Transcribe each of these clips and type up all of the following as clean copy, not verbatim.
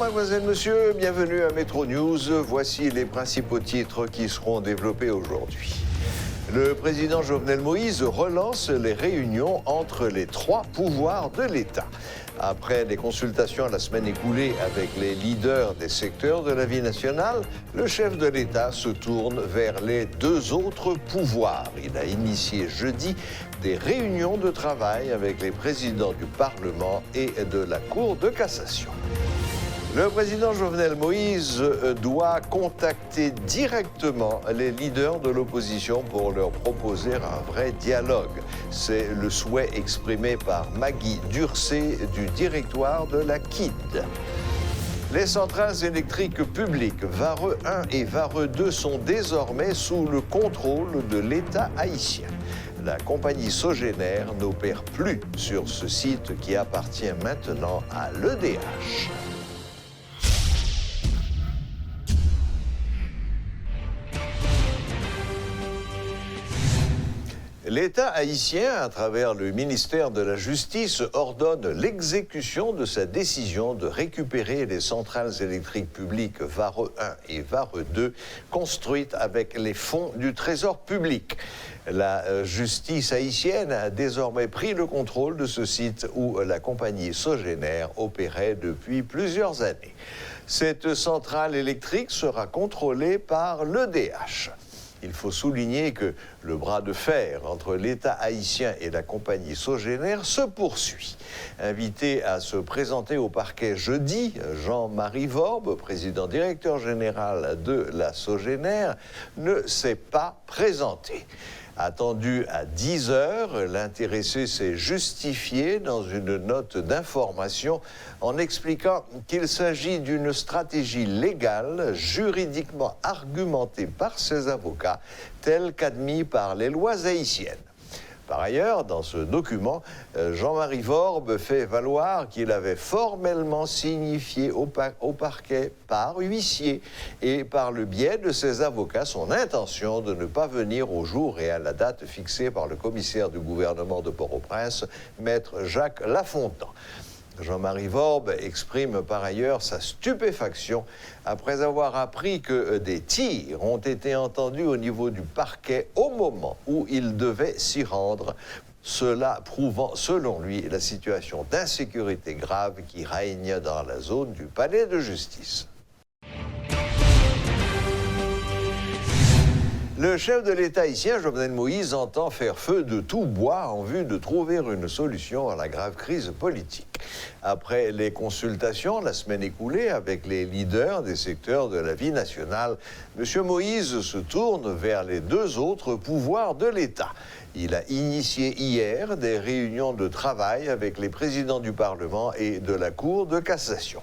mademoiselle, monsieur, bienvenue à Métro News. Voici les principaux titres qui seront développés aujourd'hui. Le président Jovenel Moïse relance les réunions entre les trois pouvoirs de l'État. Après des consultations la semaine écoulée avec les leaders des secteurs de la vie nationale, le chef de l'État se tourne vers les deux autres pouvoirs. Il a initié jeudi des réunions de travail avec les présidents du Parlement et de la Cour de cassation. Le président Jovenel Moïse doit contacter directement les leaders de l'opposition pour leur proposer un vrai dialogue. C'est le souhait exprimé par Maggie Durcé du directoire de la KID. Les centrales électriques publiques Vareux 1 et Vareux 2 sont désormais sous le contrôle de l'État haïtien. La compagnie Sogéner n'opère plus sur ce site qui appartient maintenant à l'EDH. L'État haïtien, à travers le ministère de la Justice, ordonne l'exécution de sa décision de récupérer les centrales électriques publiques Vareux 1 et Vareux 2, construites avec les fonds du Trésor public. La justice haïtienne a désormais pris le contrôle de ce site où la compagnie Sogéner opérait depuis plusieurs années. Cette centrale électrique sera contrôlée par l'EDH. Il faut souligner que le bras de fer entre l'État haïtien et la compagnie Sogéner se poursuit. Invité à se présenter au parquet jeudi, Jean-Marie Vorbe, président directeur général de la Sogéner, ne s'est pas présenté. Attendu à 10 heures, l'intéressé s'est justifié dans une note d'information en expliquant qu'il s'agit d'une stratégie légale, juridiquement argumentée par ses avocats, telle qu'admise par les lois haïtiennes. Par ailleurs, dans ce document, Jean-Marie Vorbe fait valoir qu'il avait formellement signifié au parquet par huissier et par le biais de ses avocats son intention de ne pas venir au jour et à la date fixée par le commissaire du gouvernement de Port-au-Prince, maître Jacques Lafontan. Jean-Marie Vorbe exprime par ailleurs sa stupéfaction après avoir appris que des tirs ont été entendus au niveau du parquet au moment où il devait s'y rendre. Cela prouvant, selon lui, la situation d'insécurité grave qui règne dans la zone du palais de justice. Le chef de l'État haïtien, Jovenel Moïse, entend faire feu de tout bois en vue de trouver une solution à la grave crise politique. Après les consultations la semaine écoulée avec les leaders des secteurs de la vie nationale, M. Moïse se tourne vers les deux autres pouvoirs de l'État. Il a initié hier des réunions de travail avec les présidents du Parlement et de la Cour de cassation.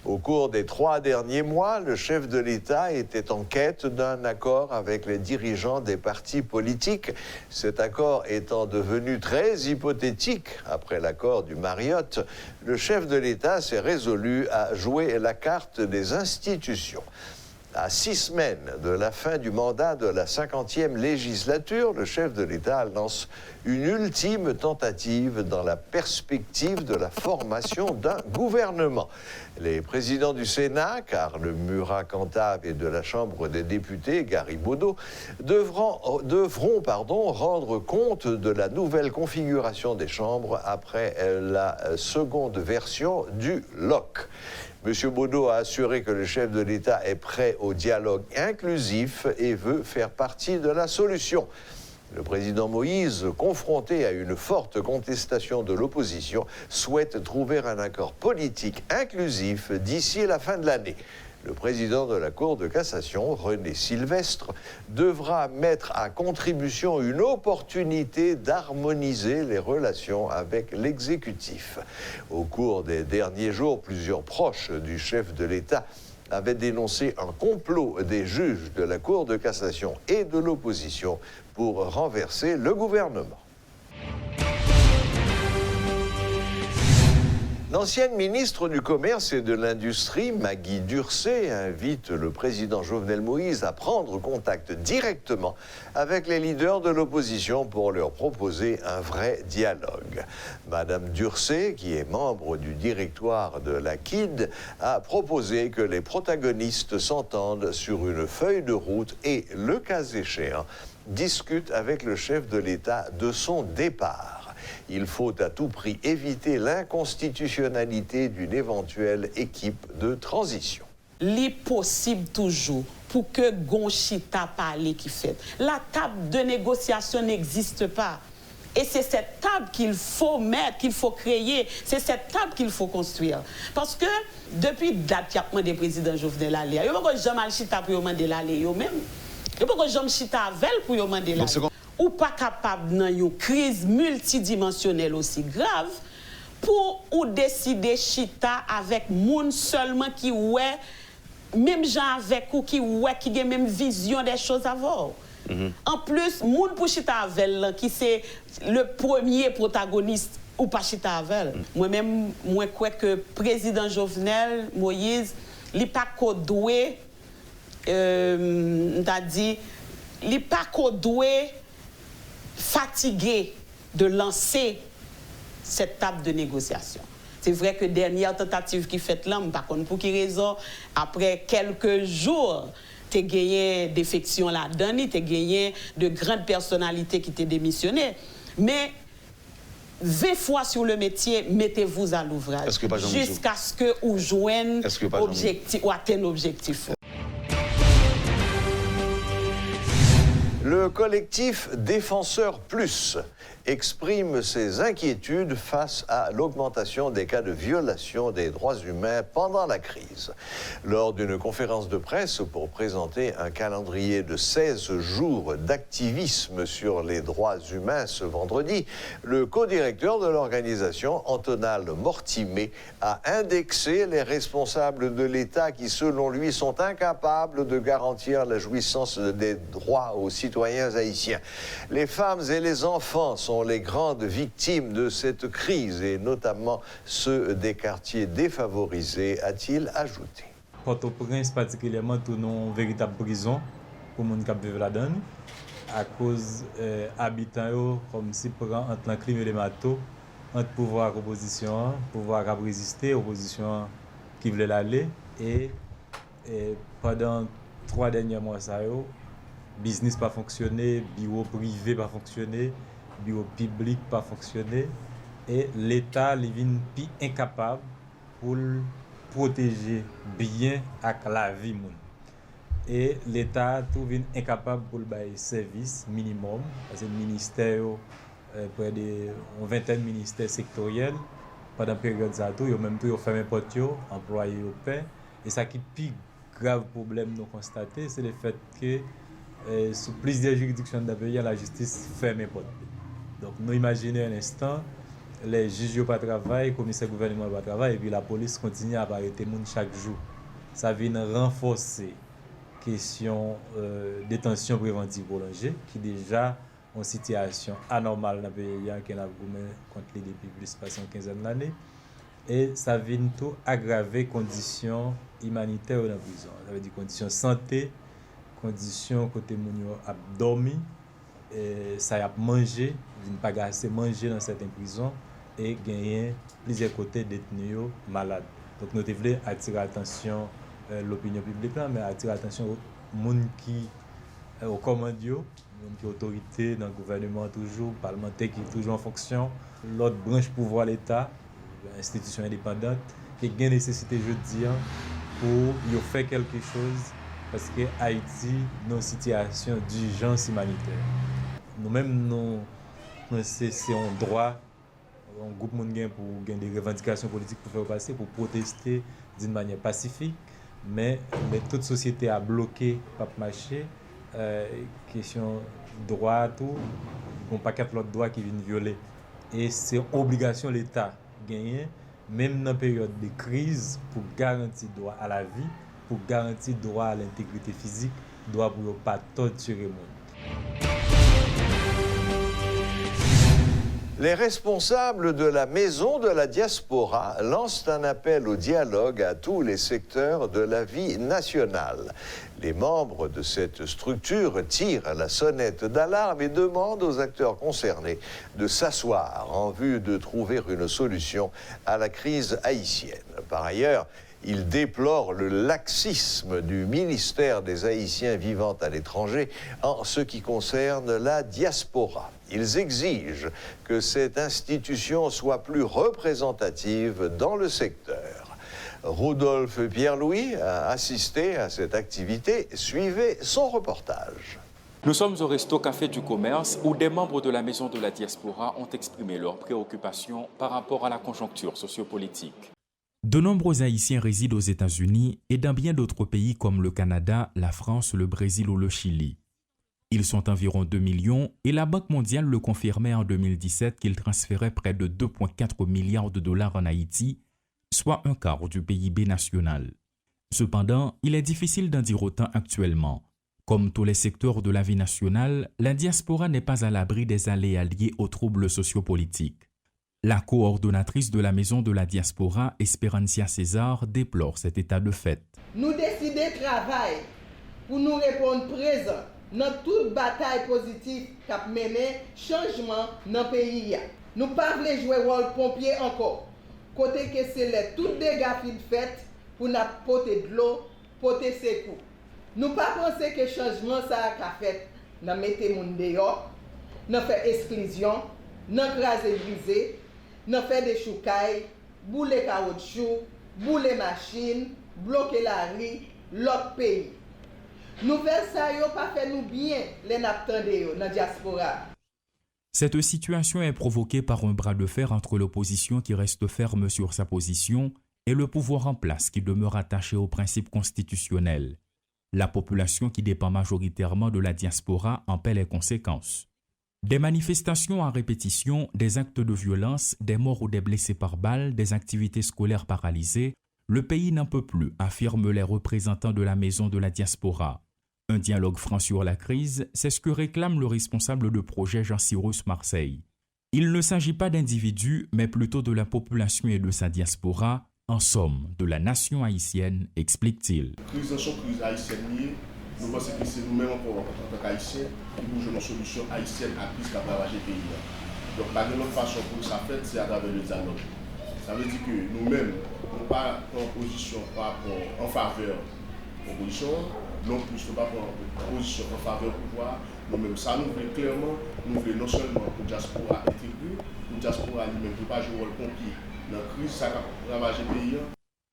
Au cours des 3 derniers mois, le chef de l'État était en quête d'un accord avec les dirigeants des partis politiques. Cet accord étant devenu très hypothétique après l'accord du Marriott, le chef de l'État s'est résolu à jouer la carte des institutions. À 6 semaines de la fin du mandat de la 50e législature, le chef de l'État lance une ultime tentative dans la perspective de la formation d'un gouvernement. Les présidents du Sénat, Carl Murat-Cantave, et de la Chambre des députés, Gary Baudot, devront rendre compte de la nouvelle configuration des chambres après la seconde version du LOC. M. Baudot a assuré que le chef de l'État est prêt au dialogue inclusif et veut faire partie de la solution. Le président Moïse, confronté à une forte contestation de l'opposition, souhaite trouver un accord politique inclusif d'ici la fin de l'année. Le président de la Cour de cassation, René Sylvestre, devra mettre à contribution une opportunité d'harmoniser les relations avec l'exécutif. Au cours des derniers jours, plusieurs proches du chef de l'État avaient dénoncé un complot des juges de la Cour de cassation et de l'opposition pour renverser le gouvernement. L'ancienne ministre du Commerce et de l'Industrie, Maggie Durcé, invite le président Jovenel Moïse à prendre contact directement avec les leaders de l'opposition pour leur proposer un vrai dialogue. Madame Durcé, qui est membre du directoire de la KID, a proposé que les protagonistes s'entendent sur une feuille de route et, le cas échéant, discutent avec le chef de l'État de son départ. Il faut à tout prix éviter l'inconstitutionnalité d'une éventuelle équipe de transition. Il est possible toujours pour que Gonchita parle qui fait. La table de négociation n'existe pas. Et c'est cette table qu'il faut mettre, qu'il faut créer. C'est cette table qu'il faut construire. Parce que depuis date des présidents Jovenel Allé, il n'y a pas que Jean Chita pour demander l'aller eux-mêmes. Il n'y a pas que Jean Chita Avel pour demander l'aller. Ou pas capable dans une crise multidimensionnelle aussi grave pour ou décider chita avec moun seulement qui ouais même gens avec ou qui ouais qui a même vision des choses à voir. En plus moun pour chita avec qui c'est le premier protagoniste ou pas chita avec. Moi-même moi crois que président Jovenel Moïse il pas doué t'a dit il pas doué fatigué de lancer cette table de négociation. C'est vrai que dernière tentative qui fait là, par contre, pour quelle raison, après quelques jours, tu as gagné défection là-dedans, tu as gagné de grandes personnalités qui t'ont démissionné. Mais 20 fois sur le métier, mettez-vous à l'ouvrage jusqu'à ce que vous joignez objectif ou atteignez l'objectif. Le collectif Défenseurs Plus exprime ses inquiétudes face à l'augmentation des cas de violation des droits humains pendant la crise. Lors d'une conférence de presse pour présenter un calendrier de 16 jours d'activisme sur les droits humains ce vendredi, le co-directeur de l'organisation, Antonal Mortimé, a indexé les responsables de l'État qui, selon lui, sont incapables de garantir la jouissance des droits aux citoyens haïtiens. Les femmes et les enfants sont les grandes victimes de cette crise, et notamment ceux des quartiers défavorisés, a-t-il ajouté. Port-au-Prince, particulièrement, tourne en véritable prison pour les gens qui vivent là-dedans, à cause habitants, comme si prend entre l'enclime et les marteaux, entre pouvoir et opposition, pouvoir à résister, opposition qui voulait l'aller, et pendant 3 derniers mois, ça yo, business pas fonctionné, bureau privé pas fonctionné, bureau public pas fonctionné, et l'État est plus incapable pour protéger bien avec la vie. Et l'État est incapable pour le service minimum, parce que le ministère, près de 20 ministères sectoriels, pendant la période ça, ils ont même fermé les portes, employés au pain. Et ça qui est le plus grave problème nous constater, c'est le fait que sous plusieurs juridictions de la pays, la justice ferme les portes. Donc nous imaginons un instant, les juges n'ont pas de travail, le commissaire gouvernement n'a pas de travail, et puis la police continue à arrêter les gens chaque jour. Ça vient renforcer la question de détention préventive prolongée, qui est déjà en situation anormale dans le pays, qui est contre les depuis plus de 15 d'années. Et ça vient tout aggraver les conditions humanitaires dans la prison. Ça veut dire conditions de santé, conditions côté moun a dormi, ça y a mangé, ne pas assez manger dans certaines prisons et gagner plusieurs côtés détenus malades. Donc nous devons attirer l'attention l'opinion publique là, mais attirer l'attention aux gens qui au commandement, qui autorité dans le gouvernement toujours, parlementaire qui est toujours en fonction, l'autre branche pouvoir l'État, institution indépendante, qui a une nécessité je dis pour faire quelque chose parce que Haïti est dans une situation d'urgence humanitaire. Nous-mêmes, c'est un droit, un groupe de pour gagner des revendications politiques pour faire passer, pour protester d'une manière pacifique, mais toute société a bloqué, pas marché, question droit, tout, il y a un paquet d'autres droits qui viennent violer. Et c'est une obligation de l'État gagner, même dans une période de crise, pour garantir le droit à la vie, pour garantir le droit à l'intégrité physique, le droit pour ne pas torturer le monde. Les responsables de la Maison de la Diaspora lancent un appel au dialogue à tous les secteurs de la vie nationale. Les membres de cette structure tirent la sonnette d'alarme et demandent aux acteurs concernés de s'asseoir en vue de trouver une solution à la crise haïtienne. Par ailleurs, ils déplorent le laxisme du ministère des Haïtiens vivant à l'étranger en ce qui concerne la diaspora. Ils exigent que cette institution soit plus représentative dans le secteur. Rodolphe Pierre-Louis a assisté à cette activité. Suivez son reportage. Nous sommes au Resto Café du Commerce où des membres de la Maison de la Diaspora ont exprimé leurs préoccupations par rapport à la conjoncture sociopolitique. De nombreux Haïtiens résident aux États-Unis et dans bien d'autres pays comme le Canada, la France, le Brésil ou le Chili. Ils sont environ 2 millions et la Banque mondiale le confirmait en 2017 qu'il transférait près de 2,4 milliards de dollars en Haïti, soit un quart du PIB national. Cependant, il est difficile d'en dire autant actuellement. Comme tous les secteurs de la vie nationale, la diaspora n'est pas à l'abri des aléas liés aux troubles sociopolitiques. La coordonnatrice de la Maison de la Diaspora, Esperancia César, déplore cet état de fait. Nous décidons de travailler pour nous répondre présent dans toute bataille positive qu'a mené changement dans le pays. Nous ne pouvons pas jouer rôle pompier encore. Côté que c'est tout dégâts fait pour nous porter de l'eau, porter ses coups. Nous ne pas penser que changement ça a fait, nous mettons moun dehors, nous fait exclusion, nous craser brisé, nous fait des choucailles, bouler caoutchouc, bouler machine, bloquer la rue, l'autre pays. Nouvelle ça yo pas fait nous bien les n'attendez dans diaspora. Cette situation est provoquée par un bras de fer entre l'opposition qui reste ferme sur sa position et le pouvoir en place qui demeure attaché aux principes constitutionnels. La population qui dépend majoritairement de la diaspora en paie les conséquences. Des manifestations à répétition, des actes de violence, des morts ou des blessés par balles, des activités scolaires paralysées, le pays n'en peut plus, affirment les représentants de la Maison de la Diaspora. Un dialogue franc sur la crise, c'est ce que réclame le responsable de projet Jean-Cyrus Marseille. Il ne s'agit pas d'individus, mais plutôt de la population et de sa diaspora, en somme, de la nation haïtienne, explique-t-il. Crise haïtienne, nous pensons que c'est nous-mêmes en tant qu'Haïtiens qui bougeons une solution haïtienne à plus qu'à ravager le pays. Donc la meilleure façon pour ça faire, c'est à travers le dialogue. Ça veut dire que nous-mêmes, nous ne sommes pas en position en faveur de l'opposition, non plus nous ne sommes pas en position en faveur du pouvoir. Nous-mêmes, ça nous voulons clairement, nous voulons non seulement que la diaspora intégrée, que la diaspora lui-même ne peut pas jouer le pompier dans la crise, ça a ravagé le pays.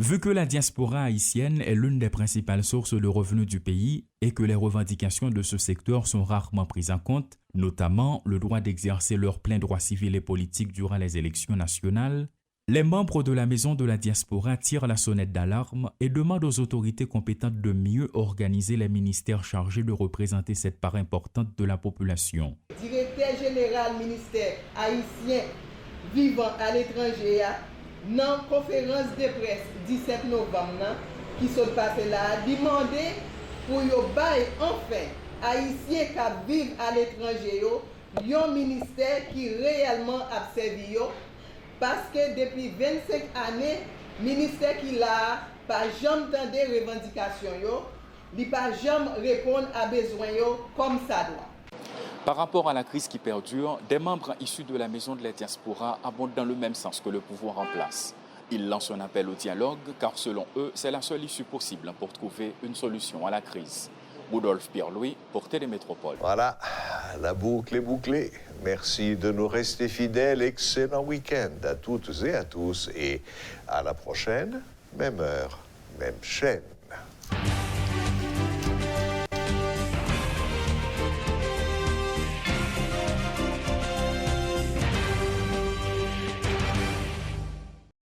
Vu que la diaspora haïtienne est l'une des principales sources de revenus du pays et que les revendications de ce secteur sont rarement prises en compte, notamment le droit d'exercer leurs pleins droits civils et politiques durant les élections nationales, les membres de la Maison de la Diaspora tirent la sonnette d'alarme et demandent aux autorités compétentes de mieux organiser les ministères chargés de représenter cette part importante de la population. Directeur général ministère haïtien vivant à l'étranger, dans la conférence de presse 17 novembre, qui se passe là, demander pour yo bail enfin haïtiens qui vivent à l'étranger un ministère qui réellement a servi parce que depuis 25 années, le ministère qui l'a pas jamais entendu des revendications il pas jamais répondre à besoin comme ça doit. Par rapport à la crise qui perdure, des membres issus de la Maison de la Diaspora abondent dans le même sens que le pouvoir en place. Ils lancent un appel au dialogue car selon eux, c'est la seule issue possible pour trouver une solution à la crise. Rodolphe Pierre-Louis pour Télémétropole. Voilà, la boucle est bouclée. Merci de nous rester fidèles. Excellent week-end à toutes et à tous. Et à la prochaine, même heure, même chaîne.